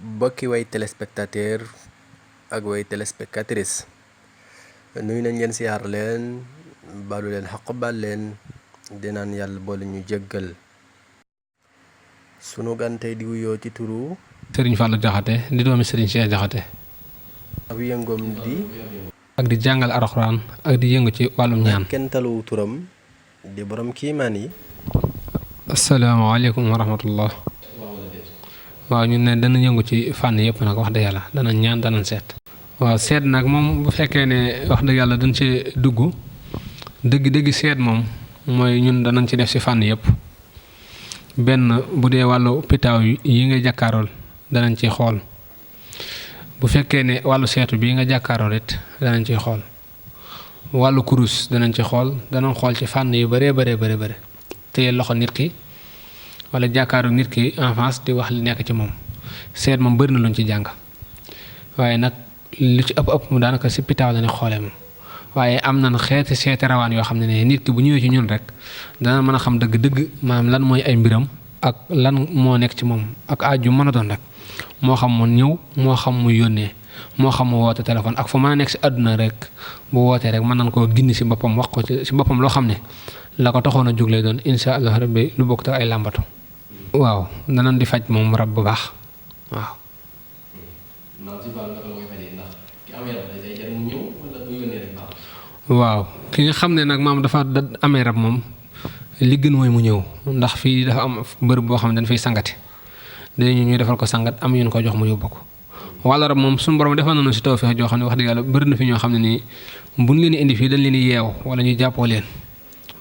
bokki way téléspectateur ak way téléspectatrice nuyu nañ leen siyaar leen balu leen xaq bal leen di naan yàlla boole ñu jéggal sunu gantey di wuyoo ci turu Serigne Fallou Diakhaté di doomi Serigne Cheikh Diakhaté ab yëngoom di ak di jàngal alxuraan ak di yëngu ci wàllum ñaan. kenn taluwu turam di borom kiimaan yi. asalaamaaleykum wa rahmatullah. waaw ñun ne dana yëngu ci fànn yëpp nag wax dëgg yàlla dana ñaan dana seet. waaw seet nag moom bu fekkee ne wax dëgg yàlla dañ ci dugg dëgg seet moom mooy ñun danañ ci def ci fànn yëpp benn bu dee wàllu pitaaw yi nga jàkkaarool danañ ci xool bu fekkee ne wàllu seetu bii nga jàkkaarool it danañ ci xool wàllu kurus danañ ci xool danañ xool ci fànn yu bëree bëri téye loxo nit ki wala jàkkaaru nit ki en face di wax li nekk ci moom seet moom bëri na luñ ci jàng waaye nag lu ci ëpp mu daanaka si pitaaw la ne xoolee moom waaye am na xeeti seeti rawaan yoo xam ne nit ki bu ñëwee ci ñun rek dana mën a xam dëgg-dëgg maanaam lan mooy ay mbiram ak lan moo nekk ci moom ak aaju mën a doon rek moo xam mu ñëw moo xam mu yónnee moo xam mu woote téléphone ak fu mën a nekk si àdduna rek bu wootee rek mën nañ koo gindi si boppam wax ko si boppam loo xam ne la ko taxoon a jóg lay doon insha allah rabbi lu bokk te ay làmbatu waaw danañ di faj moom rab bu baax waaw. waaw ki nga xam ne nag maam dafa amee rab moom li gën mooy mu ñëw ndax fii dafa am bërëb boo xam ne dañ fiy sangati dañu ñu defal ko sangat am yéen ko jox mu yóbbu ko wala rab moom suñu borom defal nañu si tawfeex joo xam ne wax dëgg yàlla bëri na fi ñoo xam ne nii buñ leen indi fii dañ leen di yeew wala ñu jàppoo leen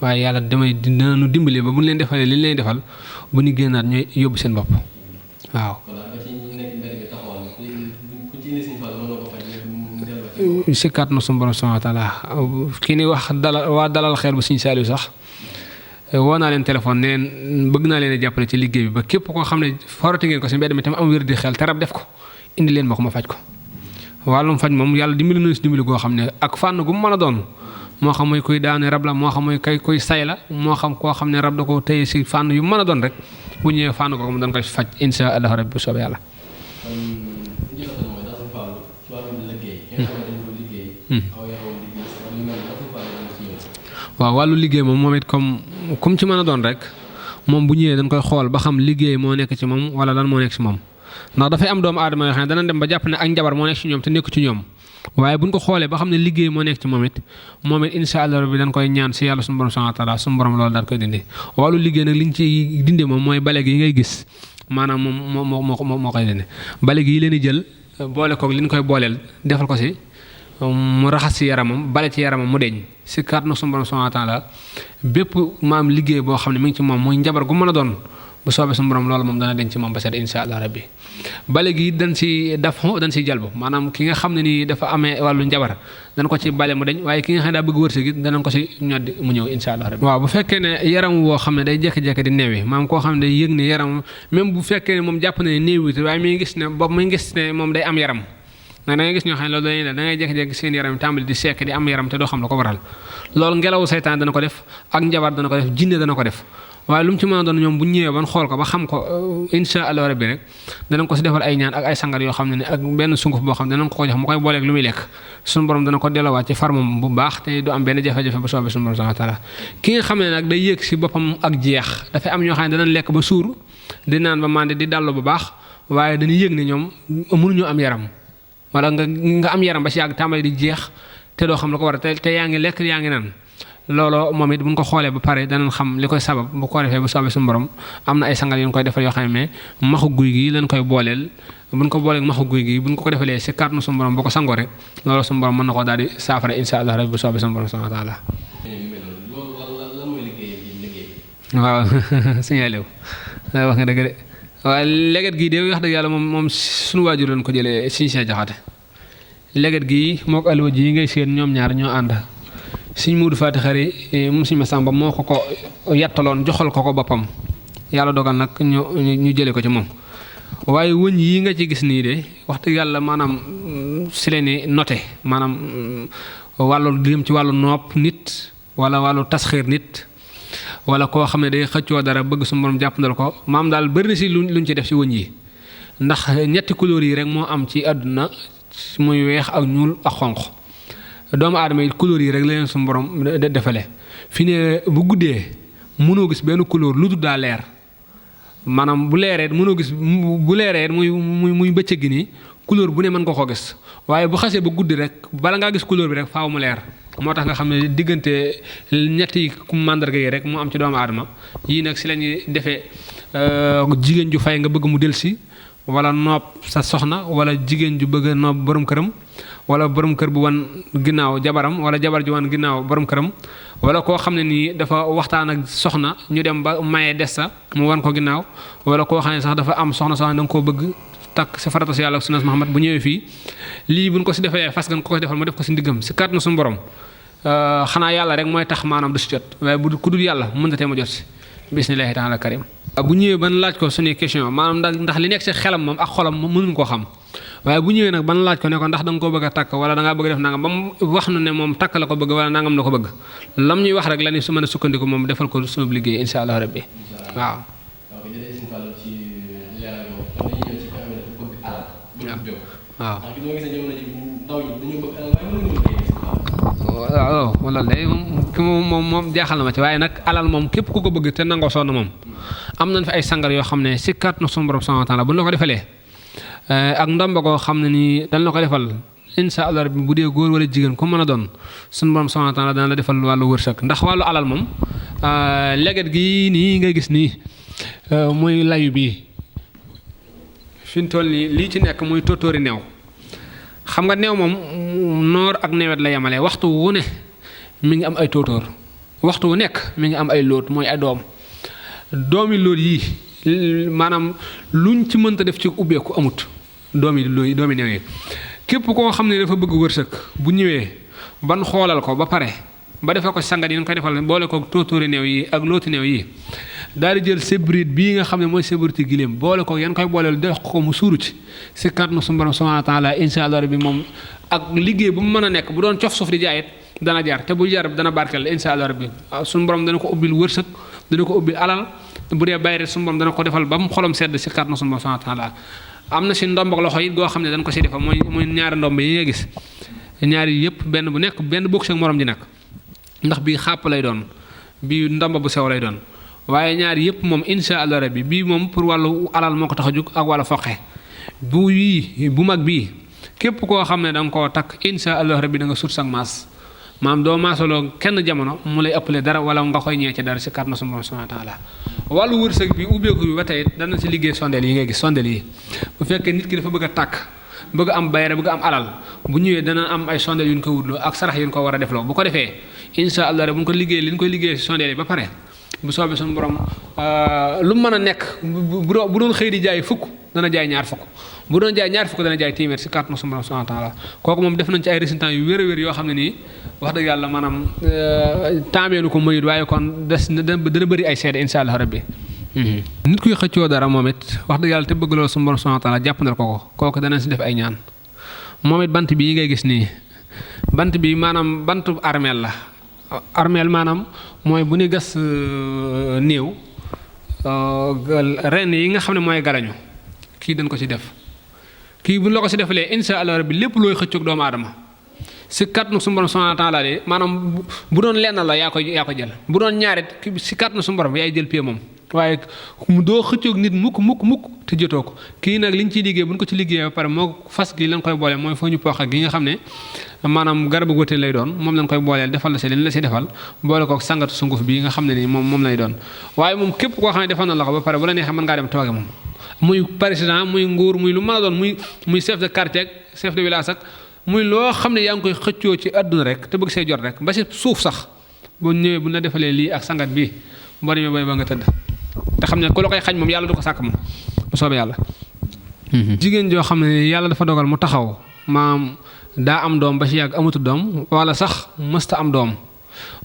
waaye yàlla dinañu dimbali ba buñ leen defalee li ñu leen defal bu ñu génnaat ñooy yóbbu seen bopp waaw. si kàttanu suñu borom subhaanahu wa taala kii ni wax dalal xel bu Sëñ Saaliw sax woo naa leen téléphone neen bëgg naa leen a jàppale ci liggéey bi ba képp koo xam ne forati ngeen ko si mbedd mi tam am wér di xel te rab def ko indi leen ma ko ma faj ko wàllum faj moom yàlla dimbali nañu si dimbali goo xam ne ak fànn gu mu mën a doon moo xam mooy kuy daane rab la moo xam mooy kuy say la moo xam koo xam ne rab da ko téye si fànn yu mën a doon rek bu ñëwee fànn googu mu dañ koy faj insha allah rabbi bu soobee yàlla. waaw wàllu liggéey moom it comme ci mën a doon rek moom bu ñëwee dañ koy xool ba xam liggéey moo nekk ci moom wala lan moo nekk ci moom ndax dafay am doomu aadama yoo xam ne dana dem ba jàpp ne ak njabar moo nekk ci ñoom te nekku ci ñoom waaye buñ ko xoolee ba xam ne liggéey moo nekk ci moom it insha allah rabbi dañ koy ñaan si yàlla suñu borom subhanahu wa taala suñu borom loolu daal koy dindi wàllu liggéey nag liñ ci dindi moom mooy bale gi yi ngay gis maanaam moom moo koy dindi bale gi yi leen di jël boole koog li ñu koy booleel defal ko si mu raxas ci yaramam bale ci yaramam mu deñ si kàttanu suñu borom subhanahu wa taala bépp maam liggéey boo xam ne mi ngi ci moom muy njabar gu mën a doon bu soobee suñu borom loolu moom dana deñ ci moom ba seet insha allah rabbi bale gi dañ si dañ si jalbu maanaam ki nga xam ne nii dafa amee wàllu njabar dañ ko ci bale mu deñ waaye ki nga xam ne daa bëgg wërsëg it danañ ko si ñoddi mu ñëw insha allah rabbi waaw bu fekkee ne yaram woo xam ne day jékki-jékki di neewi maanaam koo xam ne day yëg ne yaram même bu fekkee ne moom jàpp ne néewi waaye mi ngi gis ne boobu mi ngi gis ne moom day am yaram nag da ngay gis ñoo xam ne loolu dañuy def da ngay jékki-jékki seen yaram tàmbali di sekk di am yaram te doo xam la ko waral loolu ngelawu saytaan dana ko def ak njabar dana ko def jinne dana ko def waaye lu mu ci mën a doon ñoom bu ñëwee ban xool ko ba xam ko insha allah rabbi rek danañ ko si defal ay ñaan ak ay sangar yoo xam ne ak benn sunguf boo xam ne danañ ko jox mu koy booleeg lu muy lekk suñu borom dana ko delloowaat ci farmam bu baax te du am benn jafe-jafe bu soobee suñu borom subhanahu wa taala ki nga xam ne nag day yëg si boppam ak jeex dafay am ñoo xam ne danañ lekk ba suur di naan ba màndi di dallu bu baax waaye dañuy yëg ne ñoom mënuñu am yaram wala nga am yaram ba si yàgg tàmbali di jeex te doo xam la ko war a te yaa ngi lekk yaa ngi naan looloo moom it buñ ko xoolee ba pare danañ xam li koy sabab bu ko defee bu soobee suñu borom am na ay sangal yu ñu koy defal yoo xam ne maxu guy gi lañ koy booleel buñ ko booleeg maxu guy gi buñ ko defalee si kàttanu suñu borom boo ko sangoo rek loolu suñu borom mën na koo daal di saafara insha allah rabbi bu soobee suñu borom subhanahu wa taala waaw signalew wax nga dëgg de waaye leget gii de wax dëgg yàlla moom suñu waajur lañ ko jëlee Sëñ Cheikh Diakhaté leget gii mook alwa ji yi ngay seen ñoom ñaar ñoo ànd Sëñ Muudu Faati Xari moom Sëñ Masamba moo ko yattaloon joxal ko boppam yàlla dogal nag ñu jëlee ko ci moom waaye wëñ yi nga ci gis nii de wax dëgg yàlla maanaam si leen ni noté maanaam wàllu dem ci wàllu nopp nit wala wàllu tasxiir nit wala koo xam ne day xëccoo dara bëgg su borom jàppandal ko maam daal bëri na si luñ ci def si wëñ yi ndax ñetti couleur yi rek moo am ci àdduna muy weex ak ñuul ak xonq doomu aadama yi couleur yi rek la leen suñu borom defale fi ne bu guddee mënoo gis benn couleur lu dul daa leer maanaam bu leeree mënoo gis bu leeree muy bëccëg gi nii couleur bu ne mën nga ko gis waaye bu xasee ba guddi rek bala ngaa gis couleur bi rek faaw mu leer moo tax nga xam ne diggante ñetti mandarga yi rek mu am ci doomu aadama yii nag si la ñuy defee jigéen ju fay nga bëgg mu delsi wala noob sa soxna wala jigéen ju bëgg a noob borom këram wala borom kër bu wan ginnaaw jabaram wala jabar ju wan ginnaaw borom këram wala koo xam ne nii dafa waxtaan ak soxna ñu dem ba maye des sa mu wan ko ginnaaw wala koo xam ne sax dafa am soxna da nga koo bëgg takk si farata si yàlla ak sunnas Muhammad bu ñëwee fii lii buñ ko si defee fas nga ko defal mu def ko si ndiggam si kàttanu suñu borom xanaa yàlla rek mooy tax maanaam du si jot waaye bu ku dul yàlla mënta tee ma jot si bismillahi taala karim bu ñëwee ban laaj ko suñuy question maanaam ndax li nekk si xelam moom ak xolam moom mënuñ koo xam waaye bu ñëwee nag ban laaj ko ne ko ndax da nga koo bëgg a takk wala da ngaa bëgg a def nangam ba mu wax nu ne moom takk la ko bëgg wala nangam la ko bëgg lam ñuy wax rek la ni su mën a sukkandiku moom defal ko suñu liggéey insha allah rabbi waaw waaw wala day moom jaaxal na ma ci waaye nag alal moom képp ku ko bëgg te nangoo sonn moom am nañ fi ay sangar yoo xam ne si kàttanu suñu borom subhanahu wa taala bu ñu la ko defalee ak ndomba koo xam ne nii dañ la ko defal insha allah rabbi bu dee góor wala jigéen ku mën a doon suñu borom subhanahu wa taala dana la defal wàllu wërsëg ndax wàllu alal moom leget gi nii ngay gis nii muy layu bii fi mu toll nii lii ci nekk muy tóotóori neew xam nga neew moom noor ak nawet la yemale waxtu wu ne mi ngi am ay tóotóor waxtu wu nekk mi ngi am ay lóot mooy ay doomi lóot yii maanaam luñ ci mënta def ci ubbeeku amut doomi neew yi képp koo xam ne dafa bëgg wërsëg bu ñëwee ban xoolal ko ba pare ba defee ko sangat yi ñu koy defal boole ko tóotóori neew yi ak looti neew yi daal di jël sébrit bii nga xam ne mooy sébriti giléem boole ko yan koy booleel def ko mu suuru ci si kàttanu suñu borom subhanahu wa taala insha allah rabbi moom ak liggéey bu mu mën a nekk bu doon cof suuf di jaayit dana jaar te bu jaar dana barkeel insha allah rabbi suñu borom dana ko ubbil wërsëg dana ko ubbil alal bu dee bayre suñu borom dana ko defal ba mu xolam sedd si kàttanu suñu borom subhanahu wa taala am na si ndomb ak loxo it goo xam ne dañ ko si defal mooy ñaari ndomb yi nga gis ñaari yëpp benn bu nekk benn bokk ak morom ji nag ndax bii xàpp lay doon bii ndomb bu sew lay doon waaye ñaar yëpp moom insha allah rabbi bii moom pour wàllu alal moo ko tax a jóg ak wàllu foqe bu yii bu mag bii képp koo xam ne da nga koo takk insha allah rabbi da nga sut sang maas maam doo maasaloo kenn jamono mu lay ëppale dara wala nga koy ñëwee ci dara si kàttanu suñu borom subhanahu wa taala wàllu wërsëg bi ubbeeku bi ba tey dana si liggéey sondeel yi ngay gis sondeel yi bu fekkee nit ki dafa bëgg a tàkk bëgg am bayre bëgg am alal bu ñëwee dana am ay sondeel yu ñu ko wutloo ak sarax yu ñu ko war a defloo bu ko defee insha allah rabbi bu ñu ko liggéey li ñu koy liggéey si sondeel yi ba pare bu soobee suñu borom lu mën a nekk bu doon xëy di jaay fukk dana jaay ñaar fukk bu doon jaay ñaar fukk dana jaay téeméer si kàttanu suñu borom subhanahu wa taala kooku moom def nañ ci ay résultats yu wér a wér yoo xam ne nii wax dëgg yàlla maanaam taameelu ko mayut waaye kon dana bëri ay seede insha allah rabbi nit kuy xëccoo dara moom it wax dëgg yàlla te bëgg loolu suñu borom subhanahu wa taala jàppandal ko kooku danañ si def ay ñaan moom it bant bii ngay gis nii bant bi maanaam bantu armeel la armeel maanaam mooy bu ñu gas néew ren yi nga xam ne mooy galañu kii dañ ko ci def kii bu ñu la ko ci defalee insha allah rabbi lépp looy xëccoog doomu aadama si kàttanu suñu borom subhanahu wa taala de maanaam bu doon lenn la yaa ko jël bu doon ñaarit si kàttanu suñu borom yaay jël pie moom waaye doo xëccoog nit mukk te jotoo ko kii nag liñ ciy liggéey bu ñu ko ci liggéeyee ba pare moo fas gi lañ koy boole mooy foo ñu pooxa gi nga xam ne maanaam garabu wëteen lay doon moom lañ koy booleel defal la si li la si defal boole ko sangatu sunguf bi nga xam ne nii moom lay doon waaye moom képp koo xam ne defal na la ko ba pare bu la neexee mën ngaa dem tooge moom muy président muy nguur muy lu mën a doon muy chef de quartier ak chef de village ak muy loo xam ne yaa ngi koy xëccoo ci àdduna rek te bëgg see jot rek ba si suuf sax boo ñëwee bu la defalee lii ak sangat bi boo demee bay ba nga tëdd te xam ne ku la koy xañ moom yàlla du ko sàkk moom bu soobee yàlla jigéen joo xam ne yàlla dafa dogal mu taxaw maam daa am doom ba ci yàgg amatu doom wala sax mësta am doom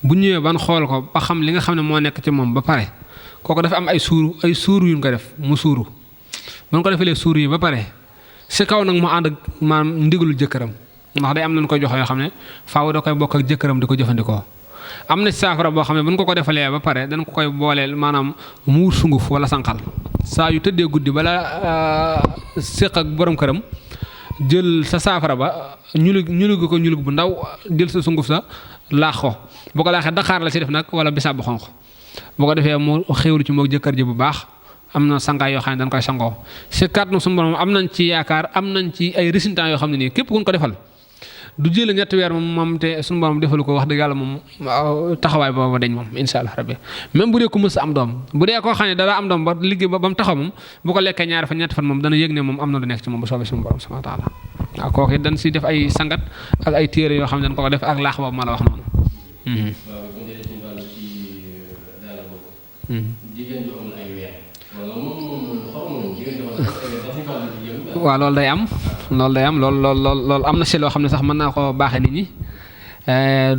bu ñëwee ban xool ko ba xam li nga xam ne moo nekk ci moom ba pare kooku dafa am ay suuru yu ñu ko def mu suuru bu ñu ko defalee suuru yi ba pare si kaw nag mu ànd ak maam ndigalu jëkkëram ndax day am nañu koy jox yoo xam ne faaw da koy bokk ak jëkkëram di ko jëfandikoo am na saafara boo xam ne bu ñu ko defalee ba pare dañ ko koy booleel maanaam muur sunguf wala sànqal saa yu tëddee guddi bala séq ak borom këram jël sa saafara ba ñulug ko ñulug bu ndaw jël sa sunguf sa laax ko boo ko laaxee daqaar la si def nag wala bisaab bu xonq boo ko defee mu xéwlu ci moog jëkkër ji bu baax am na sangaay yoo xam ne dañ koy sangoo si kàttanu suñu borom am nañ ci yaakaar am nañ ci ay résultats yoo xam ne nii képp ku ñu ko defal du jël ñetti weer moom te suñu borom defalu ko wax dëgg yàlla moom taxawaay booba dañ moom insha allah rabbi même bu dee ku mës am doom bu dee koo xam ne dara am doom ba liggéey ba mu taxaw moom bu ko lekkee ñaari fan ñetti fan moom dana yëg ne moom am na lu nekk ci moom bu soobee suñu borom subhanahu wa taala waaw kooku it dañ si def ay sangat ak ay téere yoo xam ne dañ ko def ak laax boobu ma la wax noonu. waaw loolu day am loolu am na si loo xam ne sax mën naa ko baaxee nit ñi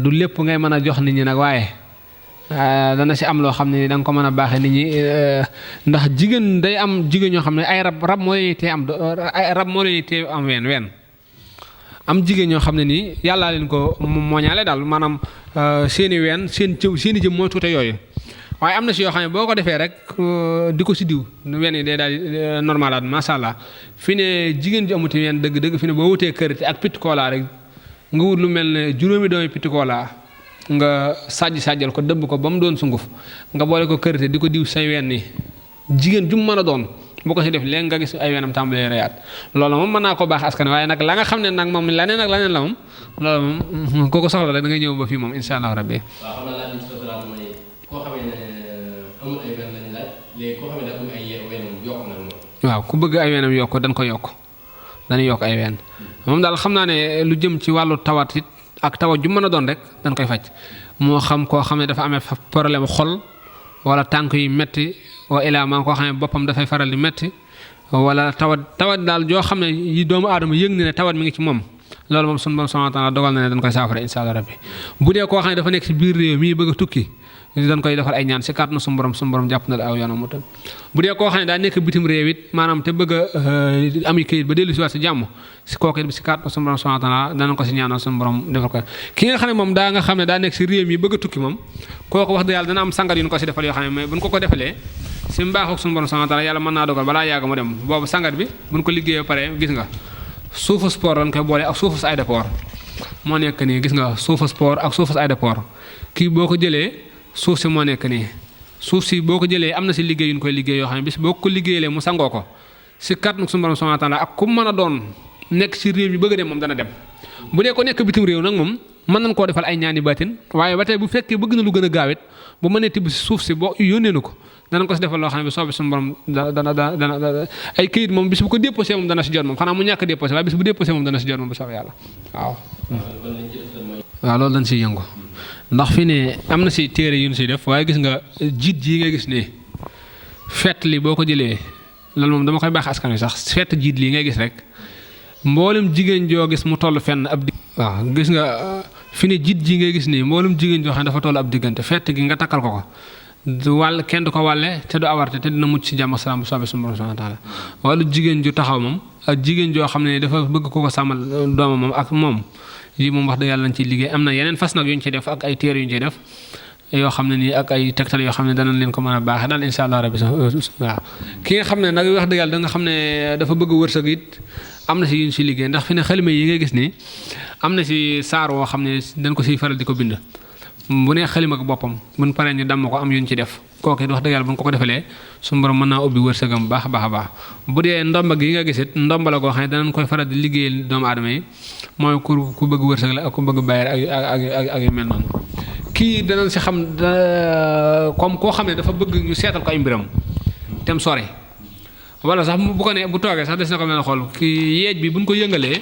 du lépp ngay mën a jox nit ñi nag waaye dana si am loo xam ne da nga ko mën a baaxee nit ñi ndax jigéen day am jigéen ñoo xam ne ay rab moo leen tee am ay rab moo leen tee am ween am jigéen ñoo xam ne nii yàllaa leen ko mooñaale daal maanaam seeni ween seen seeni jëm mooy tuute yooyu waaye am na si yoo xam ne boo ko defee rek di ko si diw wenn yi day daal di normalaat macha allah fi ne jigéen ji amuti wenn dëgg-dëgg fi ne boo wutee kërite ak pitti koolaa rek nga wut lu mel ne juróomi doomi pitti koolaa nga sàjjal ko dëbb ko ba mu doon sunguf nga boole ko kërite di ko diw say wenn yi jigéen ju mu mën a doon boo ko si def léegi nga gis ay weenam tàmbalee reyaat loolu moom mën naa ko baax askan waaye nag la nga xam ne nag moom laneen ak laneen la moom loolu moom kooku soxla rek da ngay ñëw ba fii moom insha allah rabbi waaw ku bëgg ay weenam yokk dañ ko yokk dañuy yokk ay ween moom daal xam naa ne lu jëm ci wàllu tawat it ak tawat ju mën a doon rek dañ koy faj moo xam koo xam ne dafa amee problème xol wala tànk yi metti wa ilaa maa koo xam ne boppam dafay faral di metti wala tawat daal joo xam ne yi doomu aadama yëg ne tawat mi ngi ci moom loolu moom sunu Boroom subhaanahu wa taala dogal na ne dañ koy saafara insha Allah rabbi bu dee koo xam ne dafa nekk ci biir réew mii bëgg a tukki dañ koy defal ay ñaan si kàttanu sunu borom jàpp na la aw yoonam mu tam bu dee koo xam ne daa nekk bitim réew it maanaam te bëgg a ami këyit ba dellu si waat si jàmm si kooku it si kàttanu sunu borom subhaanahu wa taala danañ ko si ñaanal sunu borom defal ko ki nga xam ne moom daa nga xam ne daa nekk si réew mi bëgg a tukki moom kooku wax dëgg yàlla dana am sangat yu ñu ko si defal yoo xam ne mais buñ ko defalee si mbaaxu sunu borom subhaanahu wa taala yàlla mën naa dogal balaa yàgg mu dem boobu sangat bi buñ ko liggéeyee pare gis nga suufu sport dañ koy boole ak suufu aéroport moo nekk nii gis nga suufu sport ak suufu aéroport kii boo ko jëlee suuf si moo nekk nii suuf si boo ko jëlee am na si liggéey yu ñu koy liggéey yoo xam ne bis boo ko liggéeyee mu sangoo ko si kàttanu sunu borom subhaanahu wa taala ak ku mën a doon nekk si réew mi bëgg a dem moom dana dem bu dee ko nekk bitim réew nag moom mën nañ koo defal ay ñaani baatin waaye ba tey bu fekkee bëgg na lu gën a gaawet bu mënee tibb si suuf si boo yónnee na ko danañ ko si defal loo xam ne bi soobee suñu borom dana ay këyit moom bis bu ko déposé moom dana si jot moom xanaa mu ñàkk déposé waaye bis bu déposé moom dana si jot moom bu soobee yàlla waaw loolu dañ siy yëngu ndax fi ne am na si téere yu ñu siy def waaye gis nga jiit ji nga gis ne fett li boo ko jëlee loolu moom dama koy baax askan wi sax fett jiit lii ngay gis rek mboolem jigéen joo gis mu toll fenn ab waaw gis nga fi ne jiit ji ngay gis nii mboolem jigéen joo xam ne dafa toll ab diggante fett gi nga takkal ko du wàll kenn du ko wàlle te du awarte te dina mucc si jàmm salaam bu soobee suñu borom subhaanahu wa taala wala jigéen ju taxaw moom ak jigéen joo xam ne dafa bëgg ko sàmmal doomam moom ak moom yi moom wax dëgg yàlla lañ ciy liggéey am na yeneen fas nag yu ñu ciy def ak ay téere yu ñu ciy def yoo xam ne nii ak ay tegtal yoo xam ne danañ leen ko mën a baaxee daal insha allah rabbi waaw ki nga xam ne nag wax dëgg yàlla da nga xam ne dafa bëgg wërsëg it am na si yu ñu si liggéey ndax fi ne xalima yi ngay gis nii am na si saar woo xam ne dañ ko siy faral di ko bind bu nee xalima ak boppam buñ paree ñu damm ko am yu ñu ci def kooku it wax dëgg yàlla bu ñu ko defalee suñu borom mën naa ubbi wërsëgam baax a baax a baax bu dee ndomba gi nga gis it ndomba la koo xam ne danañ koy faral di liggéeyal doomu aadama yi mooy ku bëgg wërsëg la ak ku bëgg bàyyi ak yu mel noonu kii danañ si xam comme koo xam ne dafa bëgg ñu seetal ko ay mbiram tem sore wala sax bu ko ne bu toogee sax des na ko mel xool kii yeej bi buñ ko yëngalee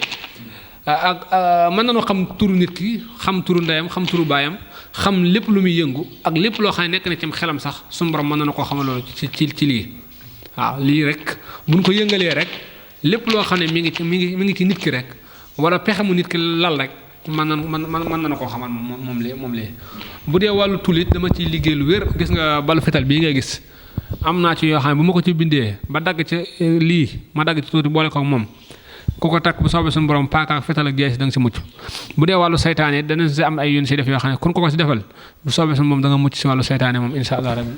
ak mën nañoo xam turu nit ki xam turu ndeyam xam turu baayam xam lépp lu muy yëngu ak lépp loo xam ne nekk na ci xelam sax suñu borom mën na koo xamaloo ci lii waaw lii rek buñ ko yëngalee rek lépp loo xam ne mi ngi ci nit ki rek wala pexe mu nit ki lal rek mën na koo xamal moom lii bu dee wàllu tulit dama ciy liggéey lu wér gis nga balu fetal bii ngay gis am naa ci yoo xam ne bu ma ko ci bindee ba dagg ci lii ma dagg ci tuuti boole ko moom ku ko takk bu soobee suñu borom paaka ak fetal ak jeesi da nga si mucc bu dee wàllu saytaane dana si am ay yun si def yoo xam ne kun ko si defal bu soobee suñu moom da nga mucc si wàllu saytaane moom insha allah rabbi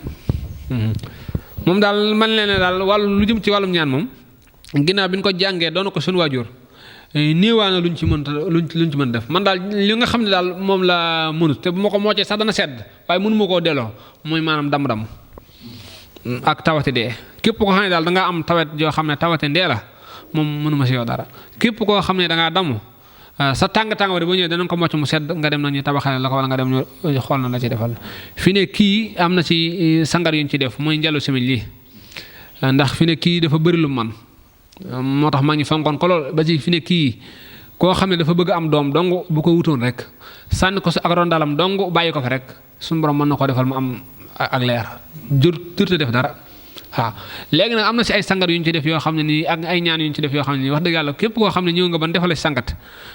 moom daal man leen ne daal wàllu lu jëm ci wàllum ñaan moom ginnaaw bi ñu ko jàngee doon ko suñu waajur néewaana luñ ci mën def man daal li nga xam ne daal moom la mënut te bu ma ko moccee sax dana sedd waaye mënu ma koo delloo mooy maanaam dam-dam ak tawate dee képp koo xam ne daal da ngaa am tawet joo xam ne tawate ndee la moom mënuma si yow dara képp koo xam ne da ngaa damm sa tàng-tàng ba ñëwee danañ ko mocc mu sedd nga dem na ñu tabaxale la ko wala nga dem ñu xool na la ci defal fi ne kii am na ci sangar yuñ ci def mooy njalu simiñ lii ndax fi ne kii dafa bëri lu man moo tax maa ngi fonkoon ko lool ba ci fi ne kii koo xam ne dafa bëgg am doom dong bu ko wutoon rek sànni ko si ak rondalam dong bàyyi ko fa rek suñu borom mën na ko defal mu am ak leer jurte def dara waaw léegi nag am na si ay sangat yu ñu ci def yoo xam ne nii ak ay ñaan yu ñu ci def yoo xam ne nii wax dëgg yàlla képp koo xam ne ñëw nga ban defal si sangat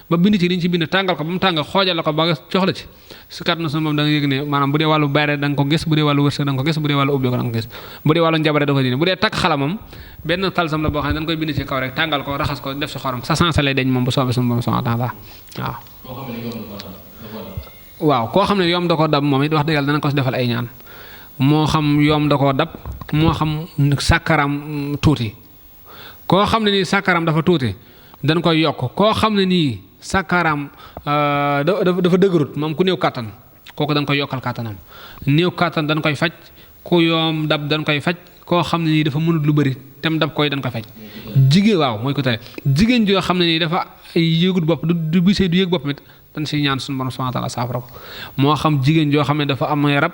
ba bind ci liñ ci bind tàngal ko ba mu tàng xoojal la ko ba jox la ci su kat na suñu moom da nga yëg ne maanaam bu dee wàllu bayre da nga ko gis bu dee wàllu wërsëg da nga ko gis bu dee wàllu ubbi ko da nga ko gis bu dee wàllu njabare da ko dindi bu dee takk xala moom benn talsam la boo xam ne dañ koy bind ci kaw rek tàngal ko raxas ko def si xorom sa sensé lay deñ moom bu soobee suñu borom subhanahu wa ta'ala waaw koo xam ne yoom da ko dab moom it wax dëgg yàlla dana ko si defal ay ñaan moo xam yoom da koo dab moo xam sàkkaram tuuti koo xam ne nii sàkkaram dafa tuuti dañ koy yokk koo xam ne nii sàkkaram dafa dëgërut moom ku néew kàttan kooku dañ koy yokkal kàttanam néew kàttan dañ koy faj ku yoom dab dañ koy faj koo xam ne nii dafa mënut lu bëri tem dab koy dañ koy faj jigéen waaw mooy ko tane jigéen joo xam ne nii dafa yëgut bopp du bisee du yëg bopp mit dañ si ñaan suñu borom subhanahu wa ta'ala saafara ko moo xam jigéen joo xam ne dafa am rab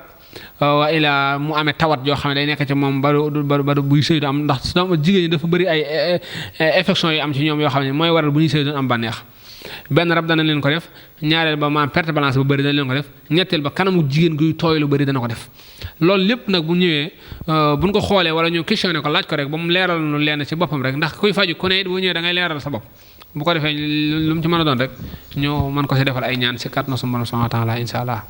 waa ilaa mu amee tawat joo xam ne day nekk ci moom ba buy sëy du am ndax jigéen ñi dafa bëri ay infection yu am ci ñoom yoo xam ne mooy waral bu ñuy sëy du am bànneex benn rab dana leen ko def ñaareel ba maam perte balance bu bëri dana leen ko def ñetteel ba kanamu jigéen guy tooy lu bëri dana ko def loolu lépp nag bu ñëwee buñ ko xoolee wala ñu questionné ko laaj ko rek ba mu leeral nu leen ci boppam rek ndax kuy faju ku ne it bu ñëwee da ngay leeral sa bopp bu ko defee lu mu ci mën a doon rek ñu mën ko si defal ay ñaan si kàttanu suñu borom subhanahu wa ta'ala insha allah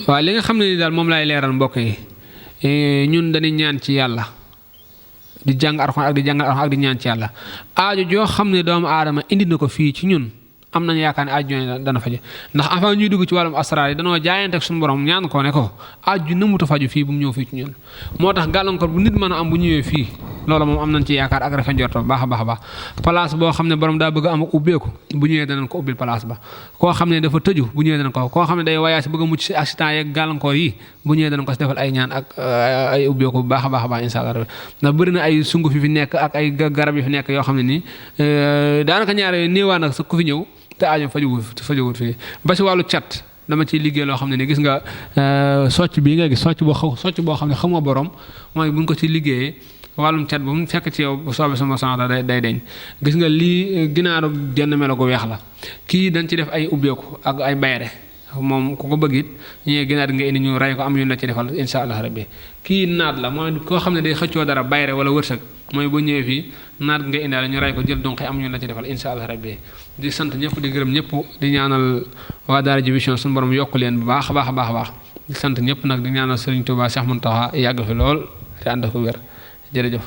waaw li nga xam ne ni daal moom laay leeral mbokk yi ñun dañuy ñaan ci yàlla di jàng Alxuraan ak di jàngal Alxuraan ak di ñaan ci yàlla aajo joo xam ne doomu aadama indi na ko fii ci ñun am nañu yaakaar ne aajo dana faju ndax avant ñuy dugg ci wàllum asraar yi danoo jaayante ak suñu borom ñaan ko ne ko aajo nëmuta faju fii bu mu ñëw fii ci ñun moo tax gàllankoor bu nit mën a am bu ñëwee fii loolu moom am nañ ci yaakaar ak rafet njorto baax a baax a baax place boo xam ne borom daa bëgg am ak ubbeeku bu ñëwee danañ ko ubbil place ba koo xam ne dafa tëju bu ñëwee danañ ko koo xam ne day wayaasi bëgg a mucc si accident yeeg gàllankoor yi bu ñëwee danañ ko si defal ay ñaan ak ay ubbeeku bu baax a baax a baax insha Allah ndax bëri na ay sunguf yi fi nekk ak ay garab yi fi nekk yoo xam ne nii daanaka ñaare néewaa nag sa ku fi ñëw te aajo fajuwut fii ba si wàllu cat dama ciy liggéey loo xam ne ni gis nga socc bii nga gis socc boo xam ne xamoo borom mooy buñ ko ci liggéeyee wàllum cat bu mu fekk ci yow bu soobee sama sanata day deñ gis nga lii ginaaru jenn melo gu weex la kii dañ ci def ay ubbeeku ak ay bayre moom ku ko bëgg it ñee ginaar nga indi ñu rey ko am yu la ci defal insha allah rabbi kii naat la mooy koo xam ne day xëccoo dara bayre wala wërsëg mooy bu ñëwee fii naat nga indaale ñu rey ko jël donc am ñu la ci defal insha allah rabbi di sant ñëpp di gërëm ñëpp di ñaanal waa Daara J Vision suñu borom yokk leen bu baax a baax a baax a baax di sant ñëpp nag di ñaanal Serigne Touba Cheikh Mountakha yàgg fi lool te ànd ko wér jërëjëf